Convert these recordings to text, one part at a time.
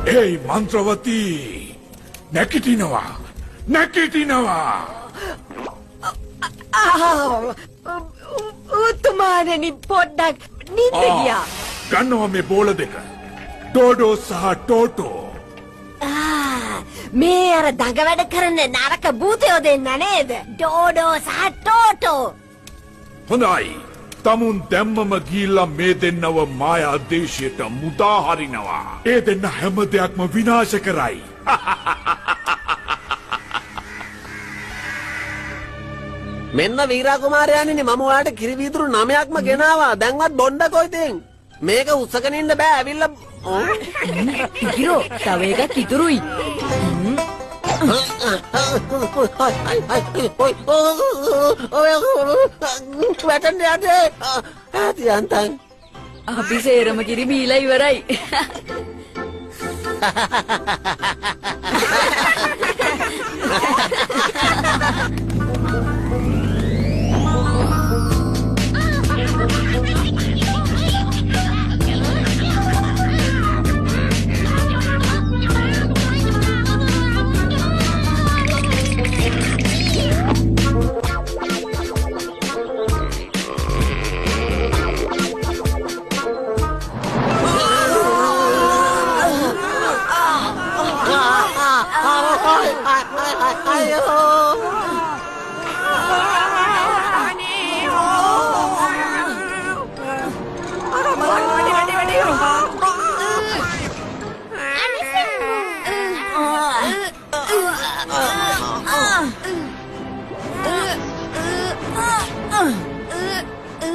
Hey Mantravati, නැකිටිනවා. උතුමාණනි පොඩ්ඩක් නිින්ද ගියා. ගන්නවා මේ බෝල දෙක. ඩෝඩෝ සහ ටෝටෝ. මේ අර දඟ වැඩ කරන නරක භූතයෝ දෙන්න නේද? ඩෝඩෝ සහ ටෝටෝ. හොඳයි. තමුන් දැම්මම ගිහිල්ලා මේ දෙන්නව මායා දේශයට මුදා හරිනවා. ඒ දෙන්න හැම දෙයක්ම විනාශ කරයි. මෙන්න වීරා කුමාරයාණනි මම ඔයාලට කිරි වීදුරු 9ක්ම ගෙනාවා. දැන්වත් බොණ්ඩකෝ ඉතින්. මේක උස්සගෙන ඉන්න බෑ. ඇවිල්ලා කිරෝ තව එකක් ඉතුරුයි. වැටෙන්න යන්නේ. ආතියන්තන්. අපි සේරම කිරි බීලා ඉවරයි.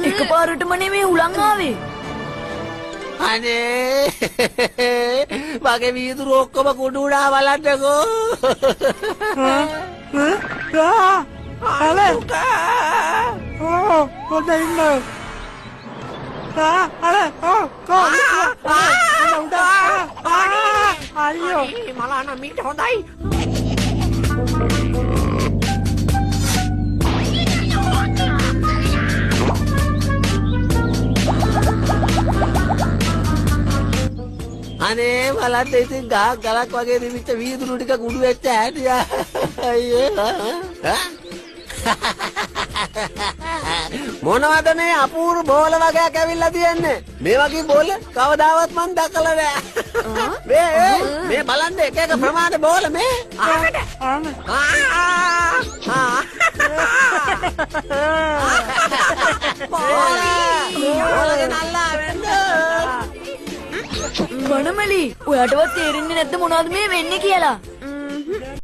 එකපාරටම නෙමේ උලන් ආවේ. අනේ මගේ වීදුරු ඔක්කොම කුඩු උඩා බලන්නකෝ. මලාන මීට හොඳයි. අනේ බලන්න ඉතින් ගහක් ගලක් වගේ දෙවිච්ච වීදුරු ටික කුඩු වෙච්ච හැටියා. අයියෝ. මොනවද මේ අපූර්ව බෝල වගේක් ඇවිල්ලා තියන්නේ? මේ වගේ බෝල කවදාවත් මම දැකලා නෑ. මේ බලන්න එක එක ප්‍රමාණය බෝල මේ. වනමලි ඔයාටවත් තේරෙන්නේ නැද්ද මොනවද මේ වෙන්නේ කියලා?